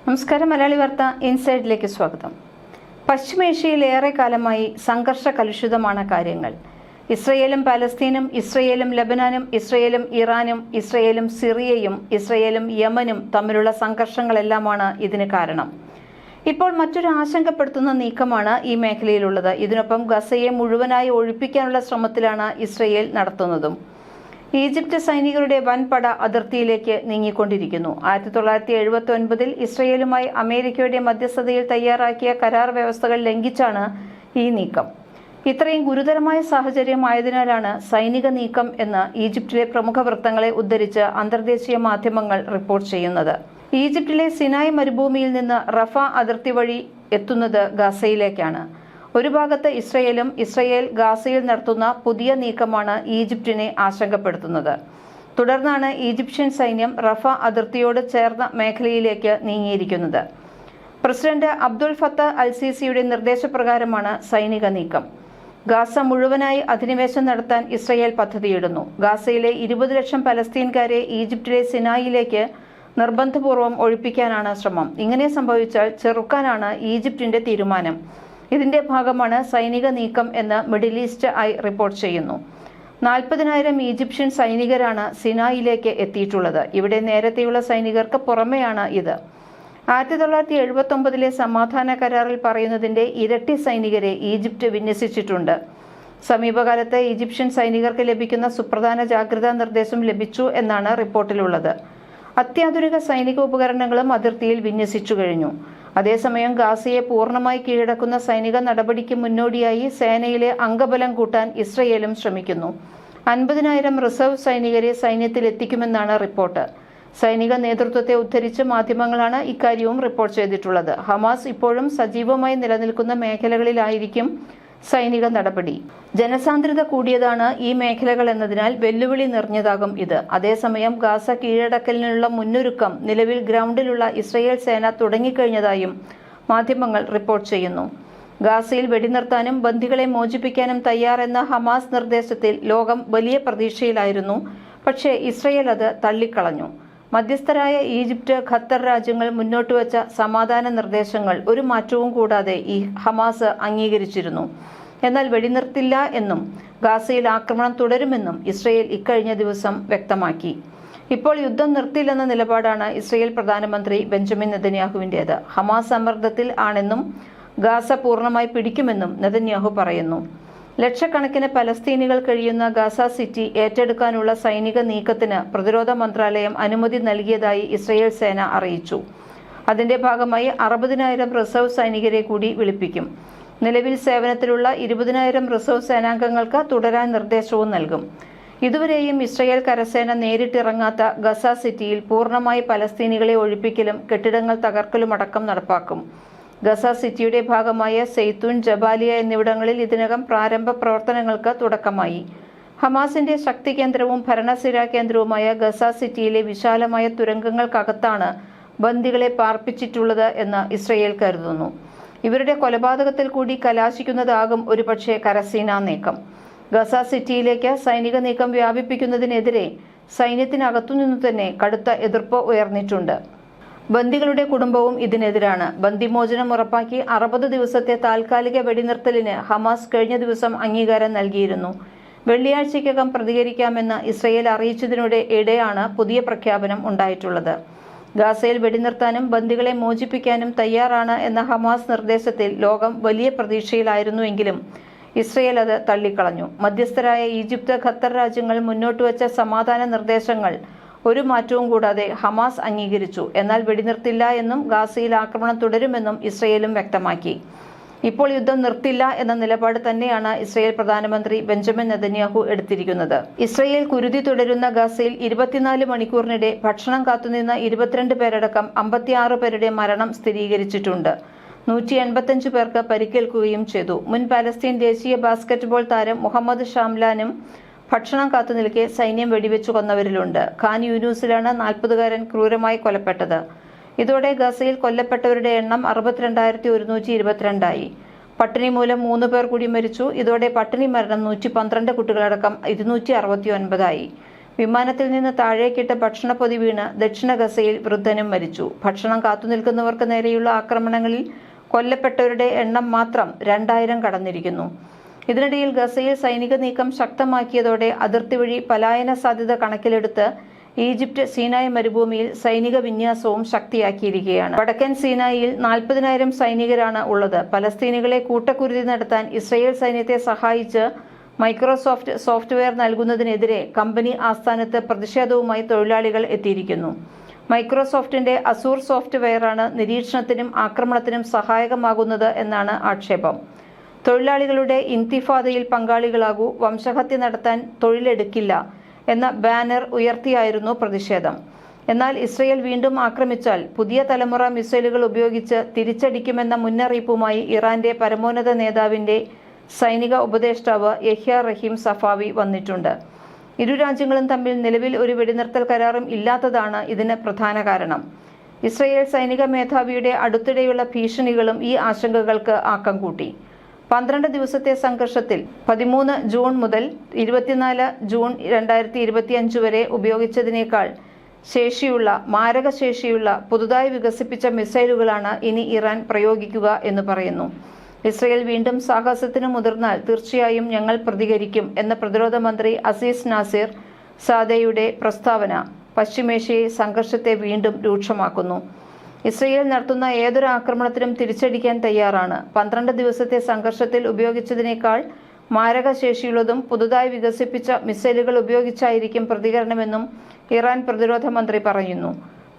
നമസ്കാരം. മലയാളി വാർത്ത ഇൻസൈഡിലേക്ക് സ്വാഗതം. പശ്ചിമേഷ്യയിൽ ഏറെ കാലമായി സംഘർഷ കലുഷിതമാണ് കാര്യങ്ങൾ. ഇസ്രയേലും പാലസ്തീനും, ഇസ്രയേലും ലബനാനും, ഇസ്രയേലും ഇറാനും, ഇസ്രയേലും സിറിയയും, ഇസ്രയേലും യമനും തമ്മിലുള്ള സംഘർഷങ്ങളെല്ലാമാണ് ഇതിന് കാരണം. ഇപ്പോൾ മറ്റൊരു ആശങ്കപ്പെടുത്തുന്ന നീക്കമാണ് ഈ മേഖലയിലുള്ളത്. ഇതിനൊപ്പം ഗസയെ മുഴുവനായി ഒഴിപ്പിക്കാനുള്ള ശ്രമത്തിലാണ് ഇസ്രയേൽ നടത്തുന്നതും. ഈജിപ്ത് സൈനികരുടെ വൻപട അതിർത്തിയിലേക്ക് നീങ്ങിക്കൊണ്ടിരിക്കുന്നു. 1979 ഇസ്രയേലുമായി അമേരിക്കയുടെ മധ്യസ്ഥതയിൽ തയ്യാറാക്കിയ കരാർ വ്യവസ്ഥകൾ ലംഘിച്ചാണ് ഈ നീക്കം. ഇത്രയും ഗുരുതരമായ സാഹചര്യമായതിനാലാണ് സൈനിക നീക്കം എന്ന് ഈജിപ്തിലെ പ്രമുഖ വൃത്തങ്ങളെ ഉദ്ധരിച്ച് അന്തർദേശീയ മാധ്യമങ്ങൾ റിപ്പോർട്ട് ചെയ്യുന്നത്. ഈജിപ്തിലെ സിനായ് മരുഭൂമിയിൽ നിന്ന് റഫ അതിർത്തി വഴി എത്തുന്നത് ഗസയിലേക്കാണ്. ഒരു ഭാഗത്ത് ഇസ്രയേലും, ഇസ്രയേൽ ഗാസയിൽ നടത്തുന്ന പുതിയ നീക്കമാണ് ഈജിപ്തിനെ ആശങ്കപ്പെടുത്തുന്നത്. തുടർന്നാണ് ഈജിപ്ഷ്യൻ സൈന്യം റഫ അതിർത്തിയോട് ചേർന്ന മേഖലയിലേക്ക് നീങ്ങിയിരിക്കുന്നത്. പ്രസിഡന്റ് അബ്ദുൽ ഫത്താഹ് അൽ സിസിയുടെ നിർദ്ദേശപ്രകാരമാണ് സൈനിക നീക്കം. ഗാസ മുഴുവനായി അധിനിവേശം നടത്താൻ ഇസ്രയേൽ പദ്ധതിയിടുന്നു. ഗാസയിലെ 20 ലക്ഷം പലസ്തീൻകാരെ ഈജിപ്തിലെ സിനായിലേക്ക് നിർബന്ധപൂർവ്വം ഒഴിപ്പിക്കാനാണ് ശ്രമം. ഇങ്ങനെ സംഭവിച്ചാൽ ചെറുക്കാനാണ് ഈജിപ്തിന്റെ തീരുമാനം. ഇതിന്റെ ഭാഗമാണ് സൈനിക നീക്കം എന്ന് മിഡിൽ ഈസ്റ്റ് ഐ റിപ്പോർട്ട് ചെയ്യുന്നു. 40,000 ഈജിപ്ഷ്യൻ സൈനികരാണ് സിനായിലേക്ക് എത്തിയിട്ടുള്ളത്. ഇവിടെ നേരത്തെയുള്ള സൈനികർക്ക് പുറമെയാണ് ഇത്. 1979 സമാധാന കരാറിൽ പറയുന്നതിന്റെ ഇരട്ടി സൈനികരെ ഈജിപ്ത് വിന്യസിച്ചിട്ടുണ്ട്. സമീപകാലത്ത് ഈജിപ്ഷ്യൻ സൈനികർക്ക് ലഭിക്കുന്ന സുപ്രധാന ജാഗ്രതാ നിർദ്ദേശം ലഭിച്ചു എന്നാണ് റിപ്പോർട്ടിലുള്ളത്. അത്യാധുനിക സൈനിക ഉപകരണങ്ങളും അതിർത്തിയിൽ വിന്യസിച്ചു കഴിഞ്ഞു. അതേസമയം ഗാസയെ പൂർണ്ണമായി കീഴടക്കുന്ന സൈനിക നടപടിക്ക് മുന്നോടിയായി സേനയിലെ അംഗബലം കൂട്ടാൻ ഇസ്രയേലും ശ്രമിക്കുന്നു. 50,000 റിസർവ് സൈനികരെ സൈന്യത്തിൽ എത്തിക്കുമെന്നാണ് റിപ്പോർട്ട്. സൈനിക നേതൃത്വത്തെ ഉദ്ധരിച്ച് മാധ്യമങ്ങളാണ് ഇക്കാര്യവും റിപ്പോർട്ട് ചെയ്തിട്ടുള്ളത്. ഹമാസ് ഇപ്പോഴും സജീവമായി നിലനിൽക്കുന്ന മേഖലകളിലായിരിക്കും സൈനിക നടപടി. ജനസാന്ദ്രത കൂടിയതാണ് ഈ മേഖലകൾ എന്നതിനാൽ വെല്ലുവിളി നിറഞ്ഞതാകും ഇത്. അതേസമയം ഗാസ കീഴടക്കലിനുള്ള മുന്നൊരുക്കം നിലവിൽ ഗ്രൗണ്ടിലുള്ള ഇസ്രയേൽ സേന തുടങ്ങിക്കഴിഞ്ഞതായും മാധ്യമങ്ങൾ റിപ്പോർട്ട് ചെയ്യുന്നു. ഗാസയിൽ വെടിനിർത്താനും ബന്ദികളെ മോചിപ്പിക്കാനും തയ്യാറെന്ന ഹമാസ് നിർദ്ദേശത്തിൽ ലോകം വലിയ പ്രതീക്ഷയിലായിരുന്നു. പക്ഷേ ഇസ്രയേൽ അത് തള്ളിക്കളഞ്ഞു. മധ്യസ്ഥരായ ഈജിപ്ത്, ഖത്തർ രാജ്യങ്ങൾ മുന്നോട്ടുവച്ച സമാധാന നിർദ്ദേശങ്ങൾ ഒരു മാറ്റവും കൂടാതെ ഈ ഹമാസ് അംഗീകരിച്ചിരുന്നു. എന്നാൽ വെടിനിർത്തില്ല എന്നും ഗാസയിൽ ആക്രമണം തുടരുമെന്നും ഇസ്രയേൽ ഇക്കഴിഞ്ഞ ദിവസം വ്യക്തമാക്കി. ഇപ്പോൾ യുദ്ധം നിർത്തില്ലെന്ന നിലപാടാണ് ഇസ്രയേൽ പ്രധാനമന്ത്രി ബെഞ്ചമിൻ നെതന്യാഹുവിൻ്റേത്. ഹമാസ് സമ്മർദ്ദത്തിൽ ആണെന്നും ഗാസ പൂർണ്ണമായി പിടിക്കുമെന്നും നെതന്യാഹു പറയുന്നു. ലക്ഷക്കണക്കിന് പലസ്തീനികൾ കഴിയുന്ന ഗാസ സിറ്റി ഏറ്റെടുക്കാനുള്ള സൈനിക നീക്കത്തിന് പ്രതിരോധ മന്ത്രാലയം അനുമതി നൽകിയതായി ഇസ്രയേൽ സേന അറിയിച്ചു. അതിന്റെ ഭാഗമായി 60,000 റിസർവ് സൈനികരെ കൂടി വിളിപ്പിക്കും. നിലവിൽ സേവനത്തിലുള്ള 20,000 റിസർവ് സേനാംഗങ്ങൾക്ക് തുടരാൻ നിർദ്ദേശവും നൽകും. ഇതുവരെയും ഇസ്രയേൽ കരസേന നേരിട്ടിറങ്ങാത്ത ഗസ സിറ്റിയിൽ പൂർണ്ണമായി പലസ്തീനികളെ ഒഴിപ്പിക്കലും കെട്ടിടങ്ങൾ തകർക്കലുമടക്കം നടപ്പാക്കും. ഗസ സിറ്റിയുടെ ഭാഗമായ സെയ്ത്തൂൻ, ജബാലിയ എന്നിവിടങ്ങളിൽ ഇതിനകം പ്രാരംഭ പ്രവർത്തനങ്ങൾക്ക് തുടക്കമായി. ഹമാസിന്റെ ശക്തി കേന്ദ്രവും ഭരണസിരാ കേന്ദ്രവുമായ ഗസ സിറ്റിയിലെ വിശാലമായ തുരങ്കങ്ങൾക്കകത്താണ് ബന്ദികളെ പാർപ്പിച്ചിട്ടുള്ളത് എന്ന് ഇസ്രയേൽ കരുതുന്നു. ഇവരുടെ കൊലപാതകത്തിൽ കൂടി കലാശിക്കുന്നതാകും ഒരുപക്ഷെ കരസേനാ നീക്കം. ഗസ സിറ്റിയിലേക്ക് സൈനിക നീക്കം വ്യാപിപ്പിക്കുന്നതിനെതിരെ സൈന്യത്തിനകത്തുനിന്നു തന്നെ കടുത്ത എതിർപ്പ് ഉയർന്നിട്ടുണ്ട്. ബന്ദികളുടെ കുടുംബവും ഇതിനെതിരാണ്. ബന്ദിമോചനം ഉറപ്പാക്കി 60 ദിവസത്തെ താൽക്കാലിക വെടിനിർത്തലിന് ഹമാസ് കഴിഞ്ഞ ദിവസം അംഗീകാരം നൽകിയിരുന്നു. വെള്ളിയാഴ്ചയ്ക്കകം പ്രതികരിക്കാമെന്ന് ഇസ്രയേൽ അറിയിച്ചതിനിടെയാണ് പുതിയ പ്രഖ്യാപനം ഉണ്ടായിട്ടുള്ളത്. ഗാസയിൽ വെടിനിർത്താനും ബന്ദികളെ മോചിപ്പിക്കാനും തയ്യാറാണ് എന്ന ഹമാസ് നിർദ്ദേശത്തിൽ ലോകം വലിയ പ്രതീക്ഷയിലായിരുന്നുവെങ്കിലും ഇസ്രയേൽ അത് തള്ളിക്കളഞ്ഞു. മധ്യസ്ഥരായ ഈജിപ്ത്, ഖത്തർ രാജ്യങ്ങൾ മുന്നോട്ടുവച്ച സമാധാന നിർദ്ദേശങ്ങൾ ഒരു മാറ്റവും കൂടാതെ ഹമാസ് അംഗീകരിച്ചു. എന്നാൽ വെടിനിർത്തില്ല എന്നും ഗാസയിൽ ആക്രമണം തുടരുമെന്നും ഇസ്രയേലും വ്യക്തമാക്കി. ഇപ്പോൾ യുദ്ധം നിർത്തില്ല എന്ന നിലപാട് തന്നെയാണ് ഇസ്രയേൽ പ്രധാനമന്ത്രി ബെഞ്ചമിൻ നെതന്യാഹു എടുത്തിരിക്കുന്നത്. ഇസ്രയേൽ കുരുതി തുടരുന്ന ഗാസയിൽ 24 മണിക്കൂറിനിടെ ഭക്ഷണം കാത്തുനിന്ന 22 പേരടക്കം 56 പേരുടെ മരണം സ്ഥിരീകരിച്ചിട്ടുണ്ട്. 185 പേർക്ക് പരിക്കേൽക്കുകയും ചെയ്തു. മുൻ പാലസ്തീൻ ദേശീയ ബാസ്കറ്റ്ബോൾ താരം മുഹമ്മദ് ഷാംലാനും ഭക്ഷണം കാത്തുനിൽക്കെ സൈന്യം വെടിവെച്ചു കൊന്നവരിലുണ്ട്. ഖാൻ യൂനൂസിലാണ് 40-കാരൻ ക്രൂരമായി കൊല്ലപ്പെട്ടത്. ഇതോടെ ഗസയിൽ കൊല്ലപ്പെട്ടവരുടെ എണ്ണം 62,122 പട്ടിണി മൂലം 3 പേർ കൂടി മരിച്ചു. ഇതോടെ പട്ടിണി മരണം 112 കുട്ടികളടക്കം 269 വിമാനത്തിൽ നിന്ന് താഴേക്കിട്ട് ഭക്ഷണപ്പൊതി വീണ് ദക്ഷിണ ഗസയിൽ വൃദ്ധനും മരിച്ചു. ഭക്ഷണം കാത്തുനിൽക്കുന്നവർക്ക് നേരെയുള്ള ആക്രമണങ്ങളിൽ കൊല്ലപ്പെട്ടവരുടെ എണ്ണം മാത്രം 2000 കടന്നിരിക്കുന്നു. ഇതിനിടയിൽ ഗസയിൽ സൈനിക നീക്കം ശക്തമാക്കിയതോടെ അതിർത്തി വഴി പലായന സാധ്യത കണക്കിലെടുത്ത് ഈജിപ്ത് സീനായ് മരുഭൂമിയിൽ സൈനിക വിന്യാസവും ശക്തിയാക്കിയിരിക്കുകയാണ്. വടക്കൻ സീനായിൽ 40,000 സൈനികരാണ് ഉള്ളത്. പലസ്തീനികളെ കൂട്ടക്കുരുതി നടത്താൻ ഇസ്രയേൽ സൈന്യത്തെ സഹായിച്ച് മൈക്രോസോഫ്റ്റ് സോഫ്റ്റ്വെയർ നൽകുന്നതിനെതിരെ കമ്പനി ആസ്ഥാനത്ത് പ്രതിഷേധവുമായി തൊഴിലാളികൾ എത്തിയിരിക്കുന്നു. മൈക്രോസോഫ്റ്റിന്റെ അസൂർ സോഫ്റ്റ്വെയറാണ് നിരീക്ഷണത്തിനും ആക്രമണത്തിനും സഹായകമാകുന്നത് എന്നാണ് ആക്ഷേപം. തൊഴിലാളികളുടെ ഇൻതിഫാദയിൽ പങ്കാളികളാകൂ, വംശഹത്യ നടത്താൻ തൊഴിലെടുക്കില്ല എന്ന ബാനർ ഉയർത്തിയായിരുന്നു പ്രതിഷേധം. എന്നാൽ ഇസ്രയേൽ വീണ്ടും ആക്രമിച്ചാൽ പുതിയ തലമുറ മിസൈലുകൾ ഉപയോഗിച്ച് തിരിച്ചടിക്കുമെന്ന മുന്നറിയിപ്പുമായി ഇറാന്റെ പരമോന്നത നേതാവിന്റെ സൈനിക ഉപദേഷ്ടാവ് യഹ്യ റഹീം സഫാവി വന്നിട്ടുണ്ട്. ഇരു രാജ്യങ്ങളും തമ്മിൽ നിലവിൽ ഒരു വെടിനിർത്തൽ കരാറും ഇല്ലാത്തതാണ് ഇതിന് പ്രധാന കാരണം. ഇസ്രയേൽ സൈനിക മേധാവിയുടെ അടുത്തിടെയുള്ള ഭീഷണികളും ഈ ആശങ്കകൾക്ക് ആക്കം കൂട്ടി. 12 ദിവസത്തെ സംഘർഷത്തിൽ 13 ജൂൺ മുതൽ 24 ജൂൺ 2025 വരെ ഉപയോഗിച്ചതിനേക്കാൾ മാരകശേഷിയുള്ള പുതുതായി വികസിപ്പിച്ച മിസൈലുകളാണ് ഇനി ഇറാൻ പ്രയോഗിക്കുക എന്ന് പറയുന്നു. ഇസ്രയേൽ വീണ്ടും സാഹസത്തിന് മുതിർന്നാൽ തീർച്ചയായും ഞങ്ങൾ പ്രതികരിക്കും എന്ന പ്രതിരോധ മന്ത്രി അസീസ് നാസിർ സാദയുടെ പ്രസ്താവന പശ്ചിമേഷ്യയെ സംഘർഷത്തെ വീണ്ടും രൂക്ഷമാക്കുന്നു. ഇസ്രയേൽ നടത്തുന്ന ഏതൊരു ആക്രമണത്തിനും തിരിച്ചടിക്കാൻ തയ്യാറാണ്. 12 ദിവസത്തെ സംഘർഷത്തിൽ ഉപയോഗിച്ചതിനേക്കാൾ മാരകശേഷിയുള്ളതും പുതുതായി വികസിപ്പിച്ച മിസൈലുകൾ ഉപയോഗിച്ചായിരിക്കും പ്രതികരണമെന്നും ഇറാൻ പ്രതിരോധ മന്ത്രി പറയുന്നു.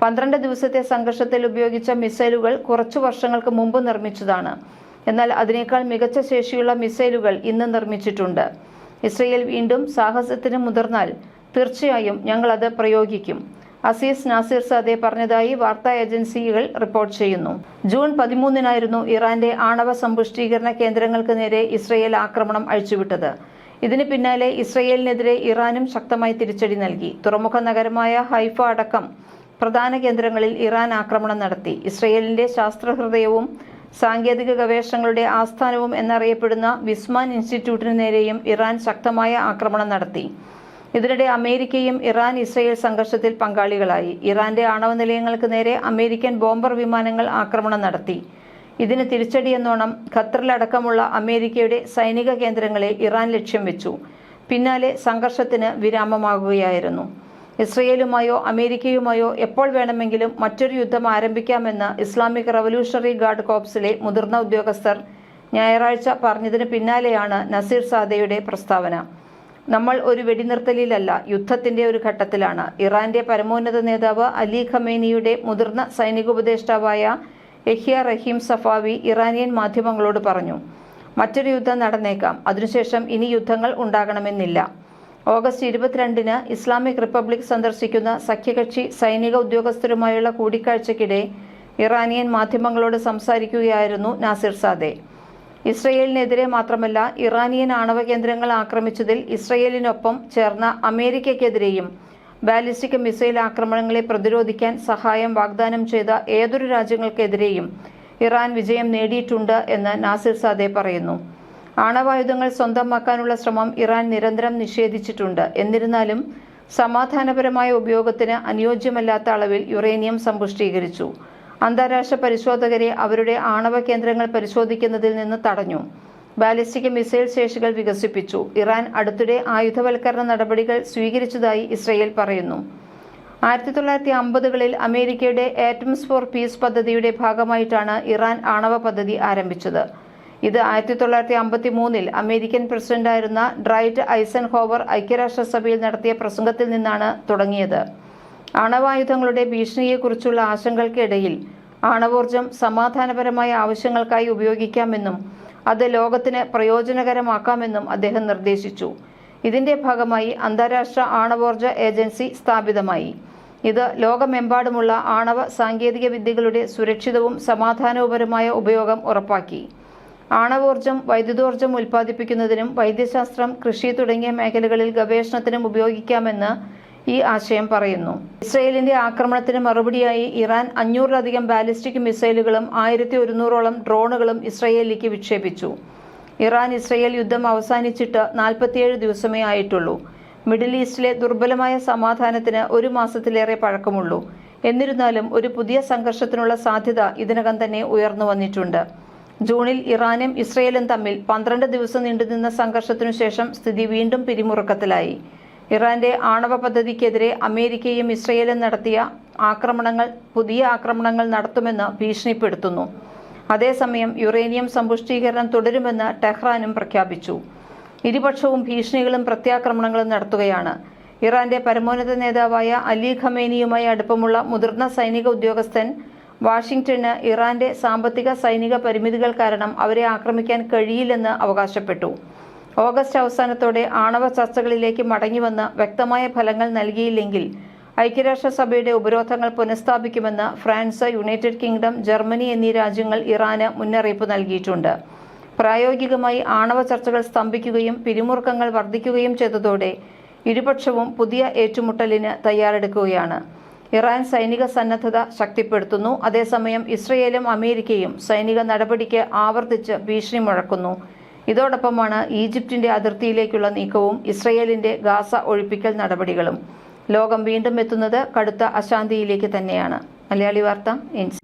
12 ദിവസത്തെ സംഘർഷത്തിൽ ഉപയോഗിച്ച മിസൈലുകൾ കുറച്ചു വർഷങ്ങൾക്ക് മുമ്പ് നിർമ്മിച്ചതാണ്. എന്നാൽ അതിനേക്കാൾ മികച്ച ശേഷിയുള്ള മിസൈലുകൾ ഇന്ന് നിർമ്മിച്ചിട്ടുണ്ട്. ഇസ്രയേൽ വീണ്ടും സാഹസത്തിന് മുതിർന്നാൽ തീർച്ചയായും ഞങ്ങളത് പ്രയോഗിക്കും, അസീസ് നാസിർ സാദെ പറഞ്ഞതായി വാർത്താ ഏജൻസികൾ റിപ്പോർട്ട് ചെയ്യുന്നു. ജൂൺ 13-നായിരുന്നു ഇറാന്റെ ആണവ സമ്പുഷ്ടീകരണ കേന്ദ്രങ്ങൾക്ക് നേരെ ഇസ്രയേൽ ആക്രമണം അഴിച്ചുവിട്ടത്. ഇതിന് പിന്നാലെ ഇസ്രയേലിനെതിരെ ഇറാനും ശക്തമായി തിരിച്ചടി നൽകി. തുറമുഖ നഗരമായ ഹൈഫ അടക്കം പ്രധാന കേന്ദ്രങ്ങളിൽ ഇറാൻ ആക്രമണം നടത്തി. ഇസ്രയേലിന്റെ ശാസ്ത്രഹൃദയവും സാങ്കേതിക ഗവേഷണങ്ങളുടെ ആസ്ഥാനവും എന്നറിയപ്പെടുന്ന വിസ്മാൻ ഇൻസ്റ്റിറ്റ്യൂട്ടിനു നേരെയും ഇറാൻ ശക്തമായ ആക്രമണം നടത്തി. ഇതിനിടെ അമേരിക്കയും ഇറാൻ ഇസ്രയേൽ സംഘർഷത്തിൽ പങ്കാളികളായി. ഇറാന്റെ ആണവ നിലയങ്ങൾക്ക് നേരെ അമേരിക്കൻ ബോംബർ വിമാനങ്ങൾ ആക്രമണം നടത്തി. ഇതിന് തിരിച്ചടിയെന്നോണം ഖത്തറിലടക്കമുള്ള അമേരിക്കയുടെ സൈനിക കേന്ദ്രങ്ങളെ ഇറാൻ ലക്ഷ്യം വെച്ചു. പിന്നാലെ സംഘർഷത്തിന് വിരാമമാകുകയായിരുന്നു. ഇസ്രയേലുമായോ അമേരിക്കയുമായോ എപ്പോൾ വേണമെങ്കിലും മറ്റൊരു യുദ്ധം ആരംഭിക്കാമെന്ന് ഇസ്ലാമിക് റവല്യൂഷണറി ഗാർഡ് കോർപ്സിലെ മുതിർന്ന ഉദ്യോഗസ്ഥർ ഞായറാഴ്ച പറഞ്ഞതിന് പിന്നാലെയാണ് നസീർ സാദയുടെ പ്രസ്താവന. നമ്മൾ ഒരു വെടിനിർത്തലിലല്ല, യുദ്ധത്തിന്റെ ഒരു ഘട്ടത്തിലാണ്. ഇറാന്റെ പരമോന്നത നേതാവ് അലി ഖമേനിയുടെ മുതിർന്ന സൈനിക ഉപദേഷ്ടാവായ യഹ്യ റഹീം സഫാവി ഇറാനിയൻ മാധ്യമങ്ങളോട് പറഞ്ഞു. മറ്റൊരു യുദ്ധം നടന്നേക്കാം, അതിനുശേഷം ഇനി യുദ്ധങ്ങൾ ഉണ്ടാകണമെന്നില്ല. ഓഗസ്റ്റ് 22-ന് ഇസ്ലാമിക് റിപ്പബ്ലിക് സന്ദർശിക്കുന്ന സഖ്യകക്ഷി സൈനിക ഉദ്യോഗസ്ഥരുമായുള്ള കൂടിക്കാഴ്ചയ്ക്കിടെ ഇറാനിയൻ മാധ്യമങ്ങളോട് സംസാരിക്കുകയായിരുന്നു നാസിർ സാദെ. ഇസ്രയേലിനെതിരെ മാത്രമല്ല, ഇറാനിയൻ ആണവ കേന്ദ്രങ്ങൾ ആക്രമിച്ചതിൽ ഇസ്രയേലിനൊപ്പം ചേർന്ന അമേരിക്കയ്ക്കെതിരെയും ബാലിസ്റ്റിക് മിസൈൽ ആക്രമണങ്ങളെ പ്രതിരോധിക്കാൻ സഹായം വാഗ്ദാനം ചെയ്ത ഏതൊരു രാജ്യങ്ങൾക്കെതിരെയും ഇറാൻ വിജയം നേടിയിട്ടുണ്ട് എന്ന് നാസിർ സാദെ പറയുന്നു. ആണവായുധങ്ങൾ സ്വന്തമാക്കാനുള്ള ശ്രമം ഇറാൻ നിരന്തരം നിഷേധിച്ചിട്ടുണ്ട്. എന്നിരുന്നാലും സമാധാനപരമായ ഉപയോഗത്തിന് അനുയോജ്യമല്ലാത്ത അളവിൽ യുറേനിയം സമ്പുഷ്ടീകരിച്ചു. അന്താരാഷ്ട്ര പരിശോധകരെ അവരുടെ ആണവ കേന്ദ്രങ്ങൾ പരിശോധിക്കുന്നതിൽ നിന്ന് തടഞ്ഞു. ബാലിസ്റ്റിക് മിസൈൽ ശേഷികൾ വികസിപ്പിച്ചു. ഇറാൻ അടുത്തിടെ ആയുധവൽക്കരണ നടപടികൾ സ്വീകരിച്ചതായി ഇസ്രയേൽ പറയുന്നു. 1950കളിൽ അമേരിക്കയുടെ ആറ്റംസ് ഫോർ പീസ് പദ്ധതിയുടെ ഭാഗമായിട്ടാണ് ഇറാൻ ആണവ പദ്ധതി ആരംഭിച്ചത്. ഇത് 1953-ൽ അമേരിക്കൻ പ്രസിഡന്റായിരുന്ന ഡ്രൈറ്റ് ഐസൻഹോവർ ഐക്യരാഷ്ട്രസഭയിൽ നടത്തിയ പ്രസംഗത്തിൽ നിന്നാണ് തുടങ്ങിയത്. ആണവായുധങ്ങളുടെ ഭീഷണിയെക്കുറിച്ചുള്ള ആശങ്കകൾക്കിടയിൽ ആണവോർജം സമാധാനപരമായ ആവശ്യങ്ങൾക്കായി ഉപയോഗിക്കാമെന്നും അത് ലോകത്തിന് പ്രയോജനകരമാക്കാമെന്നും അദ്ദേഹം നിർദ്ദേശിച്ചു. ഇതിന്റെ ഭാഗമായി അന്താരാഷ്ട്ര ആണവോർജ ഏജൻസി സ്ഥാപിതമായി. ഇത് ലോകമെമ്പാടുമുള്ള ആണവ സാങ്കേതിക വിദ്യകളുടെ സുരക്ഷിതവും സമാധാനപരവുമായ ഉപയോഗം ഉറപ്പാക്കി. ആണവോർജം വൈദ്യുതോർജം ഉൽപ്പാദിപ്പിക്കുന്നതിനും വൈദ്യശാസ്ത്രം, കൃഷി തുടങ്ങിയ മേഖലകളിൽ ഗവേഷണത്തിനും ഉപയോഗിക്കാമെന്ന് ഈ ആശയം പറയുന്നു. ഇസ്രയേലിന്റെ ആക്രമണത്തിന് മറുപടിയായി ഇറാൻ 500-ലധികം ബാലിസ്റ്റിക് മിസൈലുകളും 1100-ഓളം ഡ്രോണുകളും ഇസ്രയേലിലേക്ക് വിക്ഷേപിച്ചു. ഇറാൻ ഇസ്രയേൽ യുദ്ധം അവസാനിച്ചിട്ട് 47 ദിവസമേ ആയിട്ടുള്ളൂ. മിഡിൽ ഈസ്റ്റിലെ ദുർബലമായ സമാധാനത്തിന് 1 മാസത്തിലേറെ പഴക്കമുള്ളൂ. എന്നിരുന്നാലും ഒരു പുതിയ സംഘർഷത്തിനുള്ള സാധ്യത ഇതിനകം തന്നെ ഉയർന്നു വന്നിട്ടുണ്ട്. ജൂണിൽ ഇറാനും ഇസ്രയേലും തമ്മിൽ 12 ദിവസം നീണ്ടുനിന്ന സംഘർഷത്തിനു ശേഷം സ്ഥിതി വീണ്ടും പിരിമുറുക്കത്തിലായി. ഇറാന്റെ ആണവ പദ്ധതിക്കെതിരെ അമേരിക്കയും ഇസ്രയേലും നടത്തിയ പുതിയ ആക്രമണങ്ങൾ നടത്തുമെന്ന് ഭീഷണിപ്പെടുത്തുന്നു. അതേസമയം യുറേനിയം സമ്പുഷ്ടീകരണം തുടരുമെന്ന് ടെഹ്റാനും പ്രഖ്യാപിച്ചു. ഇരുപക്ഷവും ഭീഷണികളും പ്രത്യാക്രമണങ്ങളും നടത്തുകയാണ്. ഇറാന്റെ പരമോന്നത നേതാവായ അലി ഖമേനിയുമായി അടുപ്പമുള്ള മുതിർന്ന സൈനിക ഉദ്യോഗസ്ഥൻ വാഷിംഗ്ടണ് ഇറാന്റെ സാമ്പത്തിക സൈനിക പരിമിതികൾ കാരണം അവരെ ആക്രമിക്കാൻ കഴിയില്ലെന്ന് അവകാശപ്പെട്ടു. ഓഗസ്റ്റ് അവസാനത്തോടെ ആണവ ചർച്ചകളിലേക്ക് മടങ്ങിവന്ന് വ്യക്തമായ ഫലങ്ങൾ നൽകിയില്ലെങ്കിൽ ഐക്യരാഷ്ട്രസഭയുടെ ഉപരോധങ്ങൾ പുനഃസ്ഥാപിക്കുമെന്ന് ഫ്രാൻസ്, യുണൈറ്റഡ് കിങ്ഡം, ജർമ്മനി എന്നീ രാജ്യങ്ങൾ ഇറാന് മുന്നറിയിപ്പ് നൽകിയിട്ടുണ്ട്. പ്രായോഗികമായി ആണവ ചർച്ചകൾ സ്തംഭിക്കുകയും പിരിമുറുക്കങ്ങൾ വർദ്ധിക്കുകയും ചെയ്തതോടെ ഇരുപക്ഷവും പുതിയ ഏറ്റുമുട്ടലിന് തയ്യാറെടുക്കുകയാണ്. ഇറാൻ സൈനിക സന്നദ്ധത ശക്തിപ്പെടുത്തുന്നു. അതേസമയം ഇസ്രയേലും അമേരിക്കയും സൈനിക നടപടിക്ക് ആവർത്തിച്ച് ഭീഷണി മുഴക്കുന്നു. ഇതോടൊപ്പമാണ് ഈജിപ്തിന്റെ അതിർത്തിയിലേക്കുള്ള നീക്കവും ഇസ്രയേലിന്റെ ഗാസ ഒഴിപ്പിക്കൽ നടപടികളും. ലോകം വീണ്ടും എത്തുന്നത് കടുത്ത അശാന്തിയിലേക്ക് തന്നെയാണ്. മലയാളി വാർത്ത ഇൻസ്